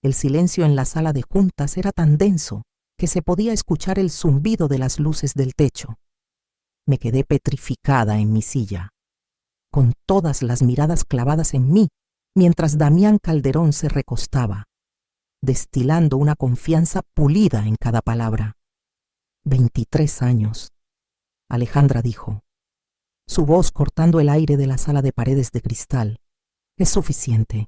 El silencio en la sala de juntas era tan denso que se podía escuchar el zumbido de las luces del techo. Me quedé petrificada en mi silla, con todas las miradas clavadas en mí, mientras Damián Calderón se recostaba, destilando una confianza pulida en cada palabra. 23 años, Alejandra dijo, su voz cortando el aire de la sala de paredes de cristal. Es suficiente.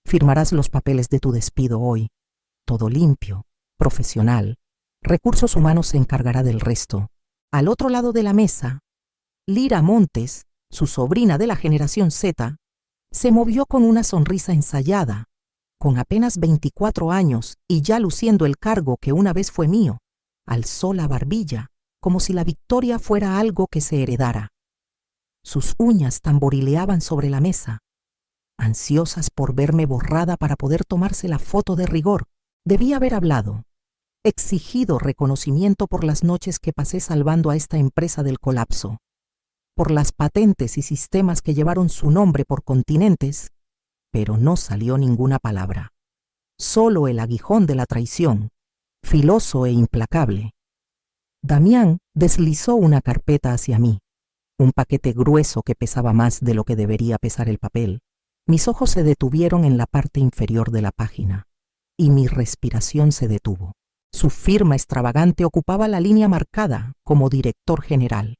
Firmarás los papeles de tu despido hoy. Todo limpio, profesional. Recursos Humanos se encargará del resto. Al otro lado de la mesa, Lira Montes, su sobrina de la generación Z, se movió con una sonrisa ensayada. Con apenas 24 años y ya luciendo el cargo que una vez fue mío, alzó la barbilla como si la victoria fuera algo que se heredara. Sus uñas tamborileaban sobre la mesa, ansiosas por verme borrada para poder tomarse la foto de rigor. Debía haber hablado, exigido reconocimiento por las noches que pasé salvando a esta empresa del colapso, por las patentes y sistemas que llevaron su nombre por continentes, pero no salió ninguna palabra. Solo el aguijón de la traición, filoso e implacable. Damián deslizó una carpeta hacia mí, un paquete grueso que pesaba más de lo que debería pesar el papel. Mis ojos se detuvieron en la parte inferior de la página, y mi respiración se detuvo. Su firma extravagante ocupaba la línea marcada como director general.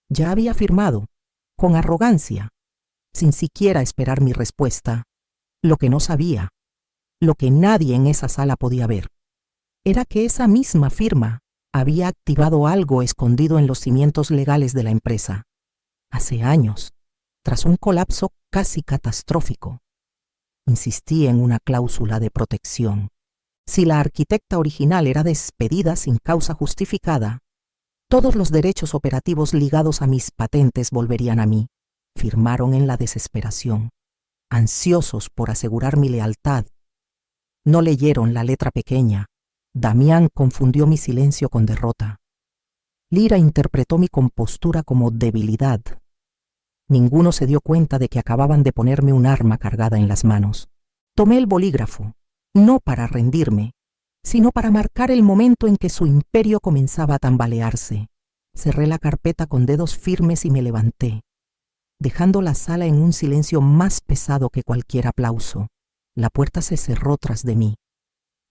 Ya había firmado, con arrogancia, sin siquiera esperar mi respuesta, lo que no sabía, lo que nadie en esa sala podía ver, era que esa misma firma había activado algo escondido en los cimientos legales de la empresa. Hace años, tras un colapso casi catastrófico, insistí en una cláusula de protección. Si la arquitecta original era despedida sin causa justificada, todos los derechos operativos ligados a mis patentes volverían a mí. Firmaron en la desesperación, ansiosos por asegurar mi lealtad. No leyeron la letra pequeña. Damián confundió mi silencio con derrota. Lira interpretó mi compostura como debilidad. Ninguno se dio cuenta de que acababan de ponerme un arma cargada en las manos. Tomé el bolígrafo, no para rendirme, sino para marcar el momento en que su imperio comenzaba a tambalearse. Cerré la carpeta con dedos firmes y me levanté, dejando la sala en un silencio más pesado que cualquier aplauso. La puerta se cerró tras de mí,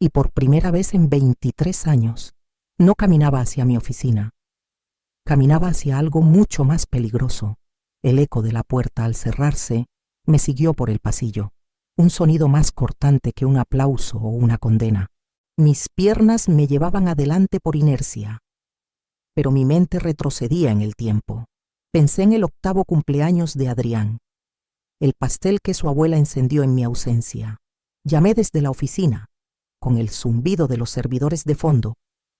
y por primera vez en 23 años, no caminaba hacia mi oficina. Caminaba hacia algo mucho más peligroso. El eco de la puerta al cerrarse me siguió por el pasillo, un sonido más cortante que un aplauso o una condena. Mis piernas me llevaban adelante por inercia, pero mi mente retrocedía en el tiempo. Pensé en el 8º cumpleaños de Adrián, el pastel que su abuela encendió en mi ausencia. Llamé desde la oficina, con el zumbido de los servidores de fondo,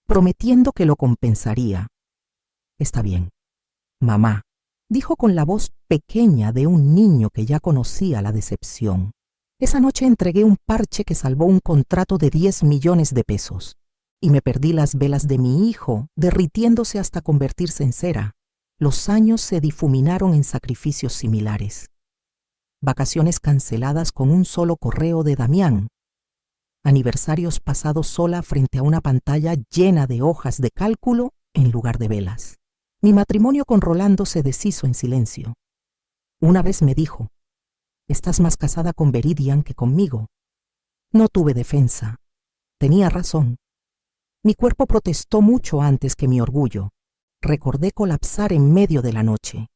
prometiendo que lo compensaría. Está bien, mamá, dijo con la voz pequeña de un niño que ya conocía la decepción. Esa noche entregué un parche que salvó un contrato de 10 millones de pesos, y me perdí las velas de mi hijo derritiéndose hasta convertirse en cera. Los años se difuminaron en sacrificios similares. Vacaciones canceladas con un solo correo de Damián. Aniversarios pasados sola frente a una pantalla llena de hojas de cálculo en lugar de velas. Mi matrimonio con Rolando se deshizo en silencio. Una vez me dijo, «Estás más casada con Veridian que conmigo». No tuve defensa. Tenía razón. Mi cuerpo protestó mucho antes que mi orgullo. Recordé colapsar en medio de la noche,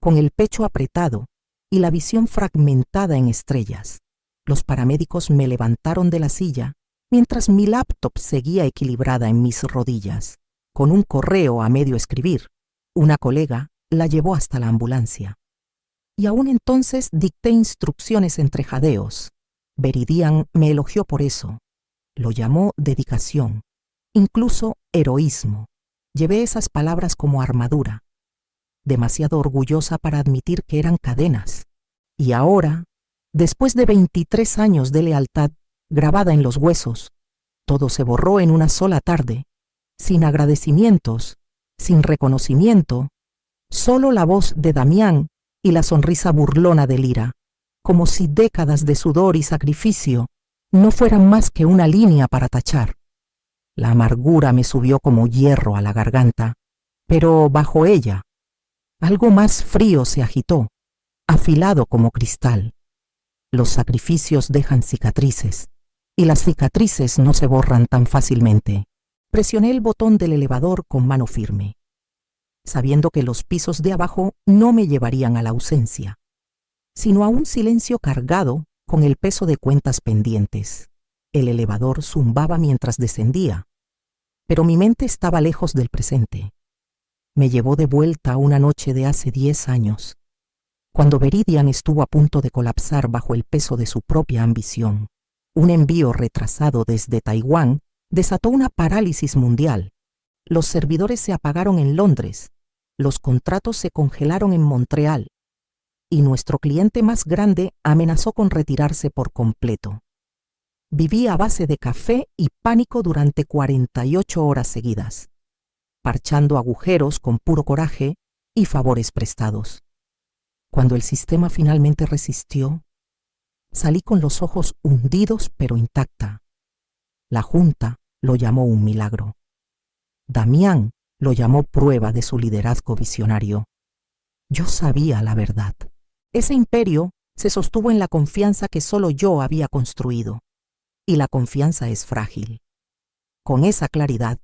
con el pecho apretado y la visión fragmentada en estrellas. Los paramédicos me levantaron de la silla mientras mi laptop seguía equilibrada en mis rodillas. Con un correo a medio escribir, una colega la llevó hasta la ambulancia. Y aún entonces dicté instrucciones entre jadeos. Veridian me elogió por eso. Lo llamó dedicación, incluso heroísmo. Llevé esas palabras como armadura, demasiado orgullosa para admitir que eran cadenas. Y ahora, después de 23 años de lealtad grabada en los huesos, todo se borró en una sola tarde, sin agradecimientos, sin reconocimiento, solo la voz de Damián y la sonrisa burlona de Lira, como si décadas de sudor y sacrificio no fueran más que una línea para tachar. La amargura me subió como hierro a la garganta, pero bajo ella, algo más frío se agitó, afilado como cristal. Los sacrificios dejan cicatrices, y las cicatrices no se borran tan fácilmente. Presioné el botón del elevador con mano firme, sabiendo que los pisos de abajo no me llevarían a la ausencia, sino a un silencio cargado con el peso de cuentas pendientes. El elevador zumbaba mientras descendía, pero mi mente estaba lejos del presente. Me llevó de vuelta a una noche de hace 10 años, cuando Veridian estuvo a punto de colapsar bajo el peso de su propia ambición. Un envío retrasado desde Taiwán desató una parálisis mundial. Los servidores se apagaron en Londres, los contratos se congelaron en Montreal, y nuestro cliente más grande amenazó con retirarse por completo. Viví a base de café y pánico durante 48 horas seguidas, parchando agujeros con puro coraje y favores prestados. Cuando el sistema finalmente resistió, salí con los ojos hundidos pero intacta. La Junta lo llamó un milagro. Damián lo llamó prueba de su liderazgo visionario. Yo sabía la verdad. Ese imperio se sostuvo en la confianza que solo yo había construido, y la confianza es frágil. Con esa claridad,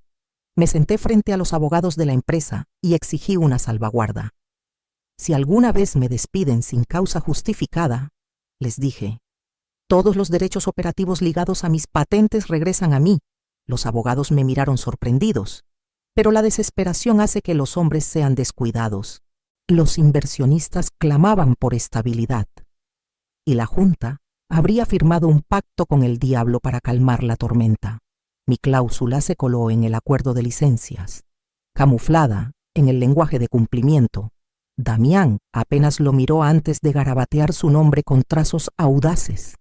me senté frente a los abogados de la empresa y exigí una salvaguarda. Si alguna vez me despiden sin causa justificada, les dije, todos los derechos operativos ligados a mis patentes regresan a mí. Los abogados me miraron sorprendidos, pero la desesperación hace que los hombres sean descuidados. Los inversionistas clamaban por estabilidad, y la Junta habría firmado un pacto con el diablo para calmar la tormenta. Mi cláusula se coló en el acuerdo de licencias, camuflada en el lenguaje de cumplimiento. Damián apenas lo miró antes de garabatear su nombre con trazos audaces.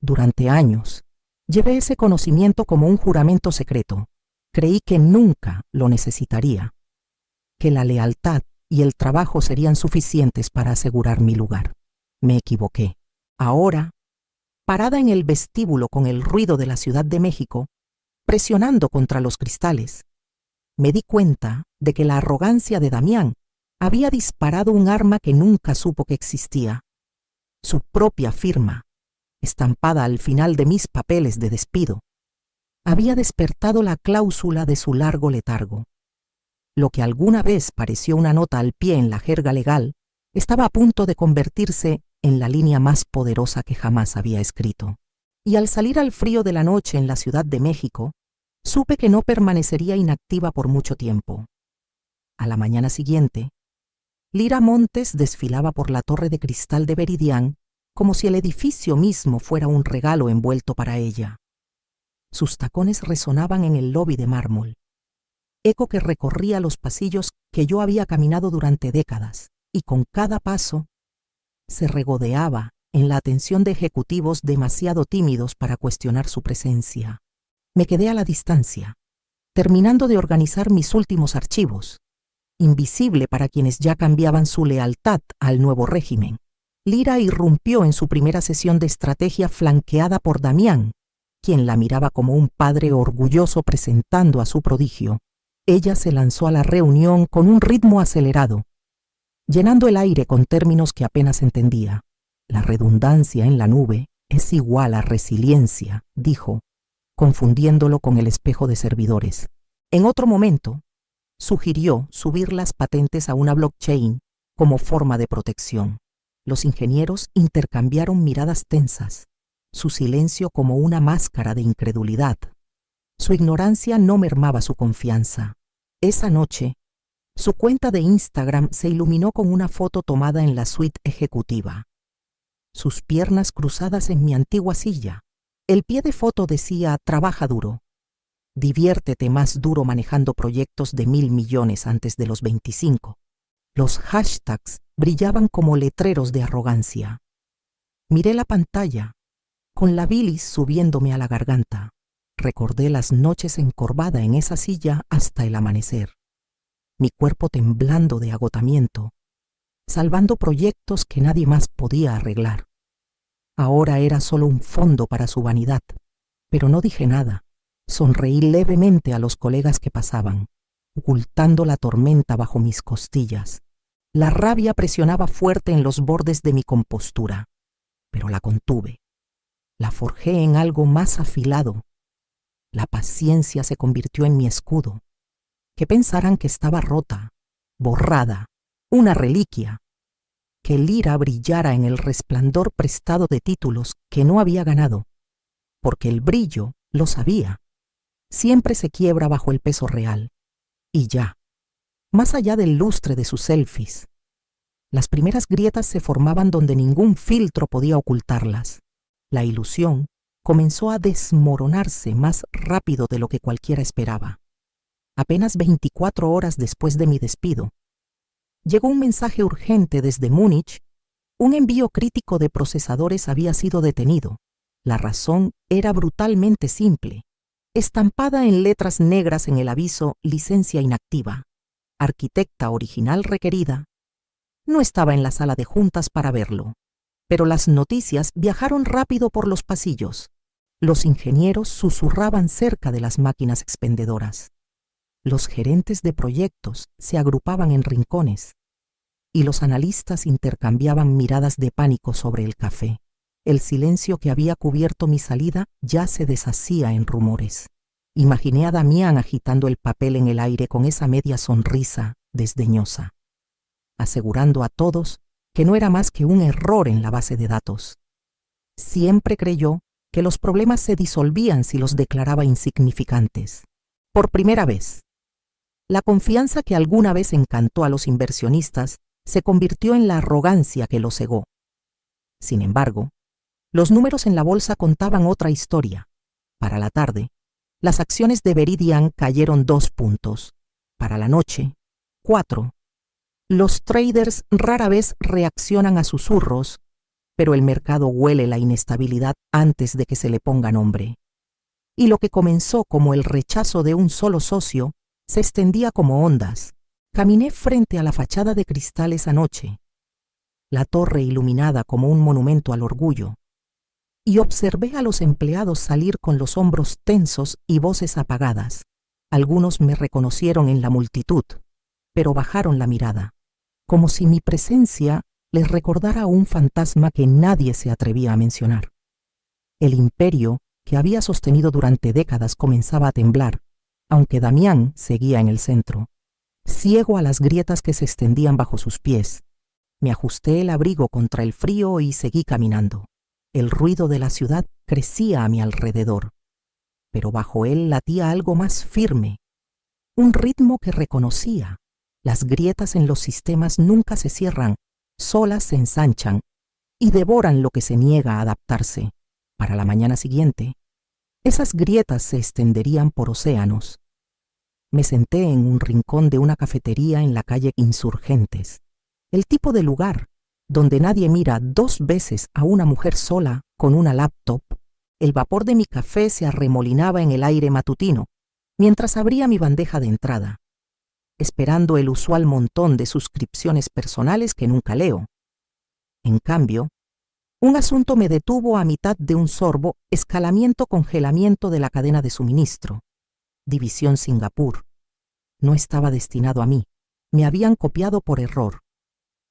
Durante años, llevé ese conocimiento como un juramento secreto. Creí que nunca lo necesitaría, que la lealtad y el trabajo serían suficientes para asegurar mi lugar. Me equivoqué. Ahora, parada en el vestíbulo con el ruido de la Ciudad de México, presionando contra los cristales, me di cuenta de que la arrogancia de Damián había disparado un arma que nunca supo que existía. Su propia firma, estampada al final de mis papeles de despido, había despertado la cláusula de su largo letargo. Lo que alguna vez pareció una nota al pie en la jerga legal, estaba a punto de convertirse en la línea más poderosa que jamás había escrito. Y al salir al frío de la noche en la Ciudad de México, supe que no permanecería inactiva por mucho tiempo. A la mañana siguiente, Lira Montes desfilaba por la torre de cristal de Veridian como si el edificio mismo fuera un regalo envuelto para ella. Sus tacones resonaban en el lobby de mármol, eco que recorría los pasillos que yo había caminado durante décadas, y con cada paso se regodeaba en la atención de ejecutivos demasiado tímidos para cuestionar su presencia. Me quedé a la distancia, terminando de organizar mis últimos archivos, invisible para quienes ya cambiaban su lealtad al nuevo régimen. Lira irrumpió en su primera sesión de estrategia flanqueada por Damián, quien la miraba como un padre orgulloso presentando a su prodigio. Ella se lanzó a la reunión con un ritmo acelerado, llenando el aire con términos que apenas entendía. La redundancia en la nube es igual a resiliencia, dijo, confundiéndolo con el espejo de servidores. En otro momento, sugirió subir las patentes a una blockchain como forma de protección. Los ingenieros intercambiaron miradas tensas, su silencio como una máscara de incredulidad. Su ignorancia no mermaba su confianza. Esa noche, su cuenta de Instagram se iluminó con una foto tomada en la suite ejecutiva. Sus piernas cruzadas en mi antigua silla. El pie de foto decía: trabaja duro. Diviértete más duro manejando proyectos de 1.000 millones antes de los 25. Los hashtags brillaban como letreros de arrogancia. Miré la pantalla, con la bilis subiéndome a la garganta. Recordé las noches encorvada en esa silla hasta el amanecer, mi cuerpo temblando de agotamiento, salvando proyectos que nadie más podía arreglar. Ahora era solo un fondo para su vanidad, pero no dije nada. Sonreí levemente a los colegas que pasaban, ocultando la tormenta bajo mis costillas. La rabia presionaba fuerte en los bordes de mi compostura, pero la contuve. La forjé en algo más afilado. La paciencia se convirtió en mi escudo. ¿Qué pensarán que estaba rota, borrada, una reliquia? Que el ira brillara en el resplandor prestado de títulos que no había ganado, porque el brillo, lo sabía, siempre se quiebra bajo el peso real. Y ya, más allá del lustre de sus selfies, las primeras grietas se formaban donde ningún filtro podía ocultarlas. La ilusión comenzó a desmoronarse más rápido de lo que cualquiera esperaba. Apenas 24 horas después de mi despido, llegó un mensaje urgente desde Múnich. Un envío crítico de procesadores había sido detenido. La razón era brutalmente simple. Estampada en letras negras en el aviso «Licencia inactiva», arquitecta original requerida. No estaba en la sala de juntas para verlo, pero las noticias viajaron rápido por los pasillos. Los ingenieros susurraban cerca de las máquinas expendedoras. Los gerentes de proyectos se agrupaban en rincones y los analistas intercambiaban miradas de pánico sobre el café. El silencio que había cubierto mi salida ya se deshacía en rumores. Imaginé a Damián agitando el papel en el aire con esa media sonrisa desdeñosa, asegurando a todos que no era más que un error en la base de datos. Siempre creyó que los problemas se disolvían si los declaraba insignificantes. Por primera vez, la confianza que alguna vez encantó a los inversionistas se convirtió en la arrogancia que los cegó. Sin embargo, los números en la bolsa contaban otra historia. Para la tarde, las acciones de Veridian cayeron 2 puntos. Para la noche, 4. Los traders rara vez reaccionan a susurros, pero el mercado huele la inestabilidad antes de que se le ponga nombre. Y lo que comenzó como el rechazo de un solo socio se extendía como ondas. Caminé frente a la fachada de cristal esa noche, la torre iluminada como un monumento al orgullo, y observé a los empleados salir con los hombros tensos y voces apagadas. Algunos me reconocieron en la multitud, pero bajaron la mirada, como si mi presencia les recordara un fantasma que nadie se atrevía a mencionar. El imperio que había sostenido durante décadas comenzaba a temblar, aunque Damián seguía en el centro, ciego a las grietas que se extendían bajo sus pies. Me ajusté el abrigo contra el frío y seguí caminando. El ruido de la ciudad crecía a mi alrededor, pero bajo él latía algo más firme, un ritmo que reconocía. Las grietas en los sistemas nunca se cierran, solas se ensanchan y devoran lo que se niega a adaptarse. Para la mañana siguiente, esas grietas se extenderían por océanos. Me senté en un rincón de una cafetería en la calle Insurgentes, el tipo de lugar donde nadie mira 2 veces a una mujer sola con una laptop. El vapor de mi café se arremolinaba en el aire matutino, mientras abría mi bandeja de entrada, esperando el usual montón de suscripciones personales que nunca leo. En cambio, un asunto me detuvo a mitad de un sorbo: escalamiento-congelamiento de la cadena de suministro. División Singapur. No estaba destinado a mí. Me habían copiado por error.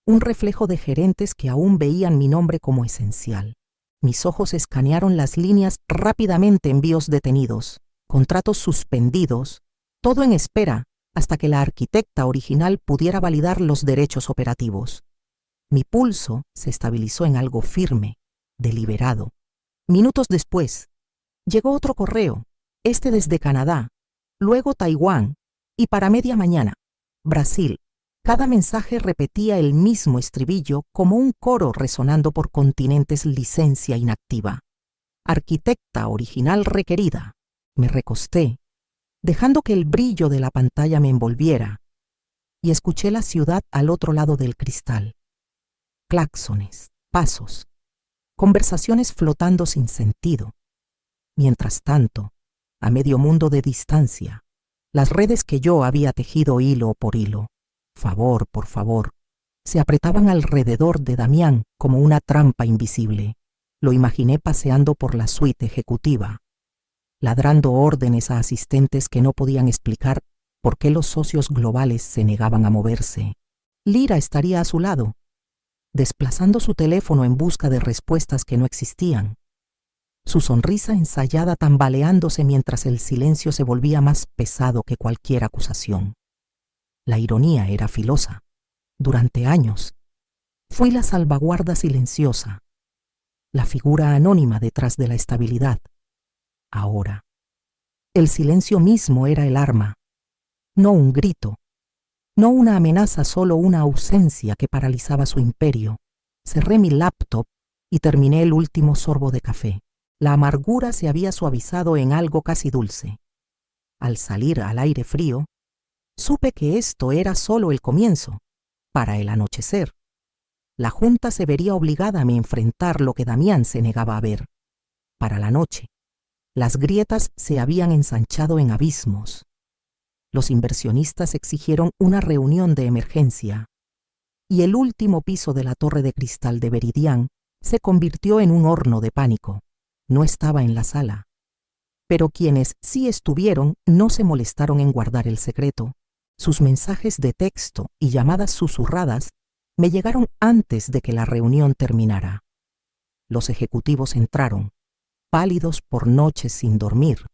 Un reflejo de gerentes que aún veían mi nombre como esencial. Mis ojos escanearon las líneas rápidamente: envíos detenidos, contratos suspendidos, todo en espera hasta que la arquitecta original pudiera validar los derechos operativos. Mi pulso se estabilizó en algo firme, deliberado. Minutos después, llegó otro correo, este desde Canadá, luego Taiwán, y para media mañana, Brasil. Cada mensaje repetía el mismo estribillo como un coro resonando por continentes: licencia inactiva. Arquitecta original requerida. Me recosté, dejando que el brillo de la pantalla me envolviera, y escuché la ciudad al otro lado del cristal. Claxones, pasos, conversaciones flotando sin sentido. Mientras tanto, a medio mundo de distancia, las redes que yo había tejido hilo por hilo, favor por favor, se apretaban alrededor de Damián como una trampa invisible. Lo imaginé paseando por la suite ejecutiva, ladrando órdenes a asistentes que no podían explicar por qué los socios globales se negaban a moverse. Lyra estaría a su lado, desplazando su teléfono en busca de respuestas que no existían. Su sonrisa ensayada tambaleándose mientras el silencio se volvía más pesado que cualquier acusación. La ironía era filosa. Durante años, fui la salvaguarda silenciosa, la figura anónima detrás de la estabilidad. Ahora, el silencio mismo era el arma, no un grito, no una amenaza, solo una ausencia que paralizaba su imperio. Cerré mi laptop y terminé el último sorbo de café. La amargura se había suavizado en algo casi dulce. Al salir al aire frío, supe que esto era solo el comienzo. Para el anochecer, la Junta se vería obligada a enfrentar lo que Damián se negaba a ver. Para la noche, las grietas se habían ensanchado en abismos. Los inversionistas exigieron una reunión de emergencia, y el último piso de la torre de cristal de Veridian se convirtió en un horno de pánico. No estaba en la sala, pero quienes sí estuvieron no se molestaron en guardar el secreto. Sus mensajes de texto y llamadas susurradas me llegaron antes de que la reunión terminara. Los ejecutivos entraron, pálidos por noches sin dormir.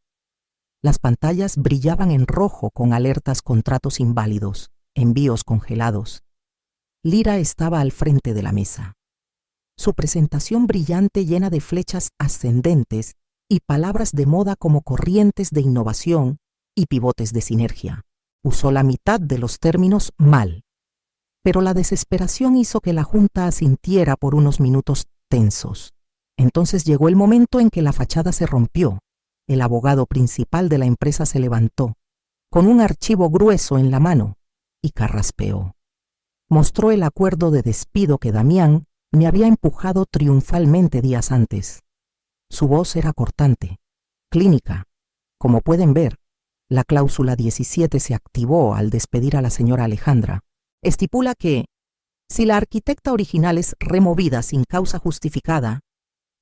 Las pantallas brillaban en rojo con alertas: contratos inválidos, envíos congelados. Lyra estaba al frente de la mesa. Su presentación brillante, llena de flechas ascendentes y palabras de moda como corrientes de innovación y pivotes de sinergia. Usó la mitad de los términos mal, pero la desesperación hizo que la Junta asintiera por unos minutos tensos. Entonces llegó el momento en que la fachada se rompió. El abogado principal de la empresa se levantó, con un archivo grueso en la mano, y carraspeó. Mostró el acuerdo de despido que Damián me había empujado triunfalmente días antes. Su voz era cortante, clínica. Como pueden ver, la cláusula 17 se activó al despedir a la señora Alejandra. Estipula que, si la arquitecta original es removida sin causa justificada,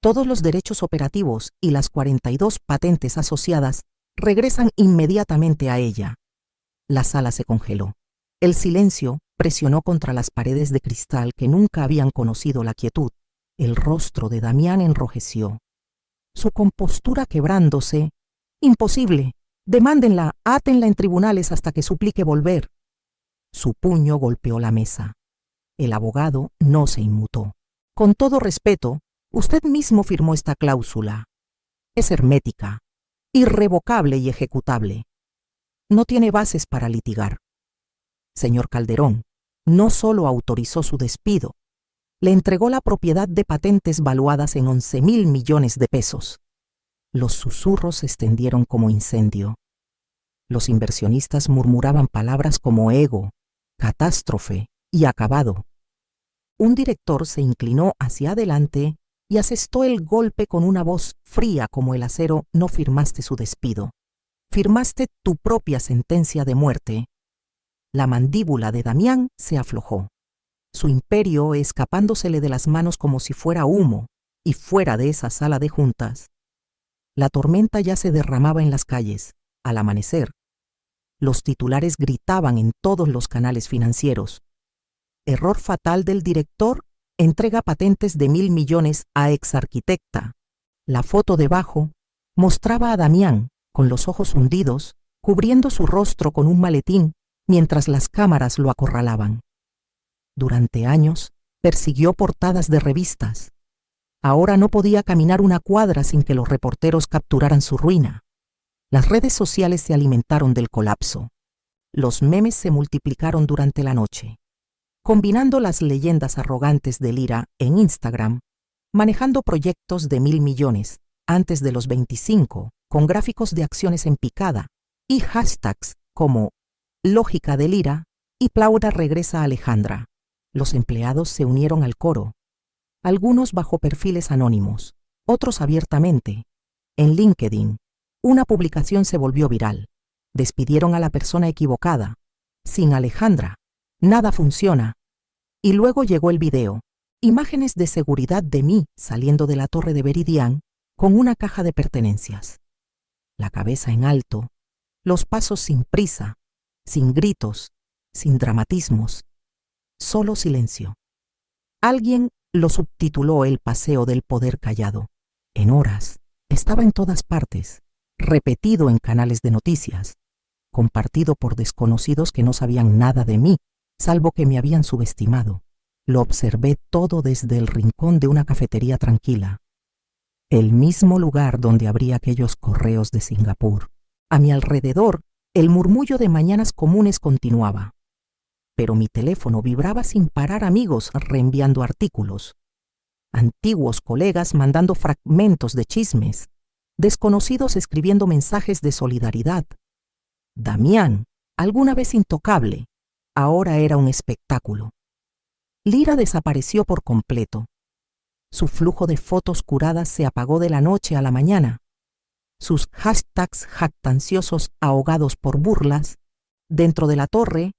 todos los derechos operativos y las 42 patentes asociadas regresan inmediatamente a ella. La sala se congeló. El silencio presionó contra las paredes de cristal que nunca habían conocido la quietud. El rostro de Damián enrojeció, su compostura quebrándose. «Imposible. Demándenla, átenla en tribunales hasta que suplique volver». Su puño golpeó la mesa. El abogado no se inmutó. «Con todo respeto, usted mismo firmó esta cláusula. Es hermética, irrevocable y ejecutable. No tiene bases para litigar. Señor Calderón, no solo autorizó su despido, le entregó la propiedad de patentes valuadas en 11.000 millones de pesos». Los susurros se extendieron como incendio. Los inversionistas murmuraban palabras como ego, catástrofe y acabado. Un director se inclinó hacia adelante y asestó el golpe con una voz fría como el acero. «No firmaste su despido. Firmaste tu propia sentencia de muerte». La mandíbula de Damián se aflojó, su imperio escapándosele de las manos como si fuera humo, y fuera de esa sala de juntas. La tormenta ya se derramaba en las calles. Al amanecer, los titulares gritaban en todos los canales financieros: «Error fatal del director, entrega patentes de 1.000 millones a exarquitecta». La foto debajo mostraba a Damián, con los ojos hundidos, cubriendo su rostro con un maletín, mientras las cámaras lo acorralaban. Durante años, persiguió portadas de revistas. Ahora no podía caminar una cuadra sin que los reporteros capturaran su ruina. Las redes sociales se alimentaron del colapso. Los memes se multiplicaron durante la noche, combinando las leyendas arrogantes de Lyra en Instagram, manejando proyectos de 1.000 millones antes de los 25, con gráficos de acciones en picada y hashtags como «Lógica de Lyra» y «Plaura regresa a Alejandra». Los empleados se unieron al coro, algunos bajo perfiles anónimos, otros abiertamente. En LinkedIn, una publicación se volvió viral. Despidieron a la persona equivocada. Sin Alejandra, nada funciona. Y luego llegó el video, Imágenes de seguridad de mí saliendo de la torre de Veridian con una caja de pertenencias. La cabeza en alto, los pasos sin prisa, sin gritos, sin dramatismos, solo silencio. Alguien lo subtituló El paseo del poder callado. En horas, estaba en todas partes, repetido en canales de noticias, compartido por desconocidos que no sabían nada de mí, salvo que me habían subestimado. Lo observé todo desde el rincón de una cafetería tranquila, el mismo lugar donde abrí aquellos correos de Singapur. A mi alrededor, el murmullo de mañanas comunes continuaba, pero mi teléfono vibraba sin parar, amigos reenviando artículos, antiguos colegas mandando fragmentos de chismes, desconocidos escribiendo mensajes de solidaridad. Damián, alguna vez intocable, ahora era un espectáculo. Lira desapareció por completo. Su flujo de fotos curadas se apagó de la noche a la mañana. Sus hashtags jactanciosos ahogados por burlas. Dentro de la torre,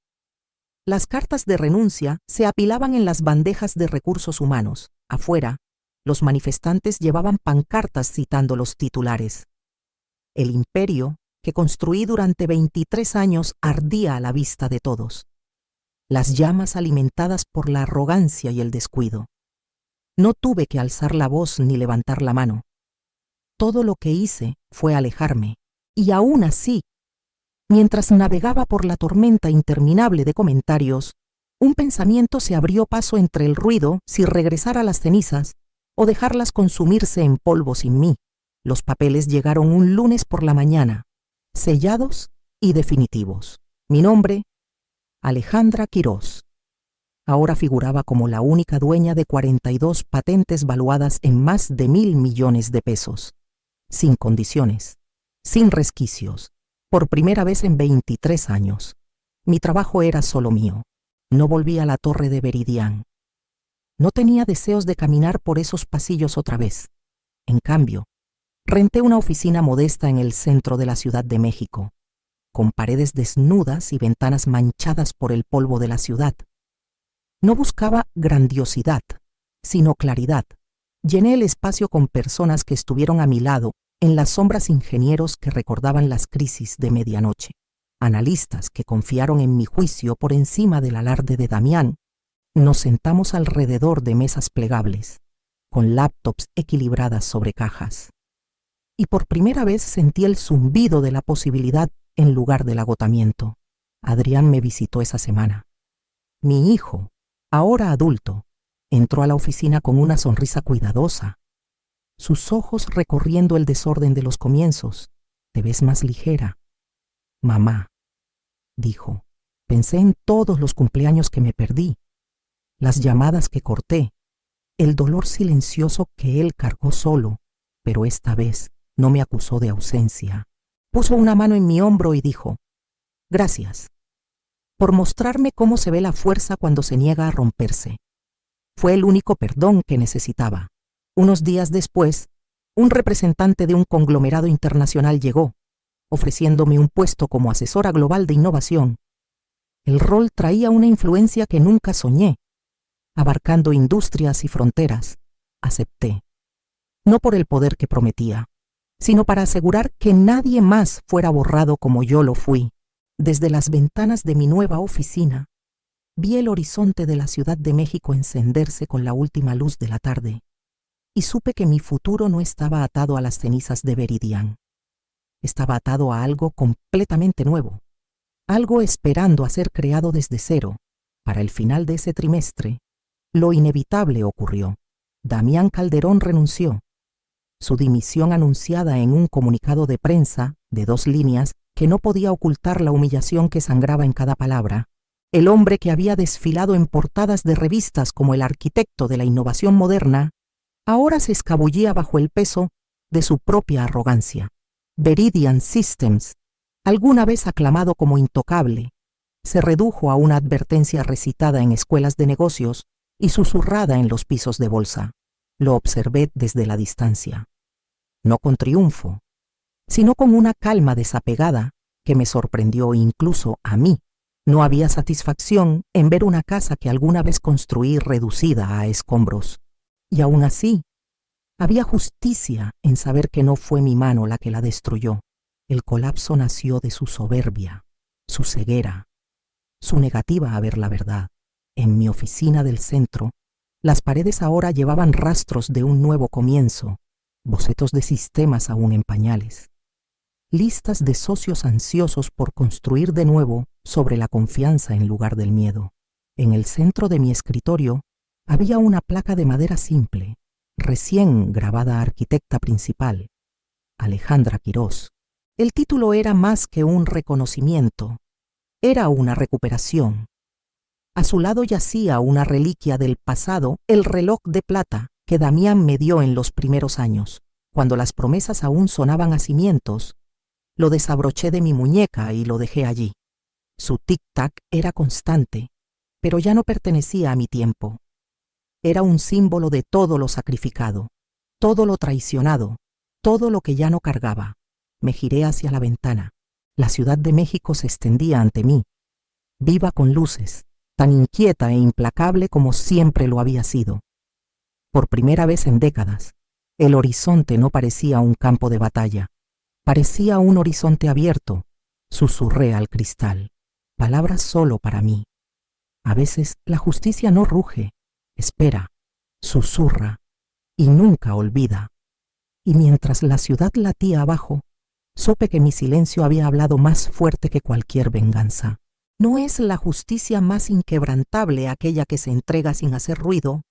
las cartas de renuncia se apilaban en las bandejas de recursos humanos. Afuera, los manifestantes llevaban pancartas citando los titulares. El imperio que construí durante 23 años ardía a la vista de todos. Las llamas alimentadas por la arrogancia y el descuido. No tuve que alzar la voz ni levantar la mano. Todo lo que hice fue alejarme, y aún así, mientras navegaba por la tormenta interminable de comentarios, un pensamiento se abrió paso entre el ruido si regresar a las cenizas o dejarlas consumirse en polvo sin mí. Los papeles llegaron un lunes por la mañana, sellados y definitivos. Mi nombre, Alejandra Quirós. Ahora figuraba como la única dueña de 42 patentes valuadas en más de 1.000 millones de pesos. Sin condiciones, sin resquicios, por primera vez en 23 años. Mi trabajo era solo mío. No volví a la torre de Veridian. No tenía deseos de caminar por esos pasillos otra vez. En cambio, renté una oficina modesta en el centro de la Ciudad de México, con paredes desnudas y ventanas manchadas por el polvo de la ciudad. No buscaba grandiosidad, sino claridad. Llené el espacio con personas que estuvieron a mi lado en las sombras, ingenieros que recordaban las crisis de medianoche, analistas que confiaron en mi juicio por encima del alarde de Damián. Nos sentamos alrededor de mesas plegables, con laptops equilibradas sobre cajas. Y por primera vez sentí el zumbido de la posibilidad en lugar del agotamiento. Adrián me visitó esa semana. Mi hijo, ahora adulto, entró a la oficina con una sonrisa cuidadosa, sus ojos recorriendo el desorden de los comienzos. Te ves más ligera. Mamá, dijo, pensé en todos los cumpleaños que me perdí, las llamadas que corté, el dolor silencioso que él cargó solo, pero esta vez no me acusó de ausencia. Puso una mano en mi hombro y dijo, gracias, por mostrarme cómo se ve la fuerza cuando se niega a romperse. Fue el único perdón que necesitaba. Unos días después, un representante de un conglomerado internacional llegó, ofreciéndome un puesto como asesora global de innovación. El rol traía una influencia que nunca soñé, abarcando industrias y fronteras. Acepté, no por el poder que prometía, sino para asegurar que nadie más fuera borrado como yo lo fui. Desde las ventanas de mi nueva oficina, vi el horizonte de la Ciudad de México encenderse con la última luz de la tarde, y supe que mi futuro no estaba atado a las cenizas de Veridian. Estaba atado a algo completamente nuevo, algo esperando a ser creado desde cero. Para el final de ese trimestre, lo inevitable ocurrió. Damián Calderón renunció. Su dimisión, anunciada en un comunicado de prensa de 2 líneas que no podía ocultar la humillación que sangraba en cada palabra. El hombre que había desfilado en portadas de revistas como el arquitecto de la innovación moderna, ahora se escabullía bajo el peso de su propia arrogancia. Veridian Systems, alguna vez aclamado como intocable, se redujo a una advertencia recitada en escuelas de negocios y susurrada en los pisos de bolsa. Lo observé desde la distancia, no con triunfo, sino con una calma desapegada que me sorprendió incluso a mí. No había satisfacción en ver una casa que alguna vez construí reducida a escombros. Y aún así, había justicia en saber que no fue mi mano la que la destruyó. El colapso nació de su soberbia, su ceguera, su negativa a ver la verdad. En mi oficina del centro, las paredes ahora llevaban rastros de un nuevo comienzo, bocetos de sistemas aún en pañales, listas de socios ansiosos por construir de nuevo sobre la confianza en lugar del miedo. En el centro de mi escritorio había una placa de madera simple, recién grabada arquitecta principal, Alejandra Quirós. El título era más que un reconocimiento, era una recuperación. A su lado yacía una reliquia del pasado, el reloj de plata que Damián me dio en los primeros años. Cuando las promesas aún sonaban a cimientos, lo desabroché de mi muñeca y lo dejé allí. Su tic-tac era constante, pero ya no pertenecía a mi tiempo. Era un símbolo de todo lo sacrificado, todo lo traicionado, todo lo que ya no cargaba. Me giré hacia la ventana. La Ciudad de México se extendía ante mí, viva con luces, tan inquieta e implacable como siempre lo había sido. Por primera vez en décadas, el horizonte no parecía un campo de batalla, parecía un horizonte abierto. Susurré al cristal, palabras solo para mí. A veces la justicia no ruge, espera, susurra y nunca olvida. Y mientras la ciudad latía abajo, supe que mi silencio había hablado más fuerte que cualquier venganza. ¿No es la justicia más inquebrantable aquella que se entrega sin hacer ruido,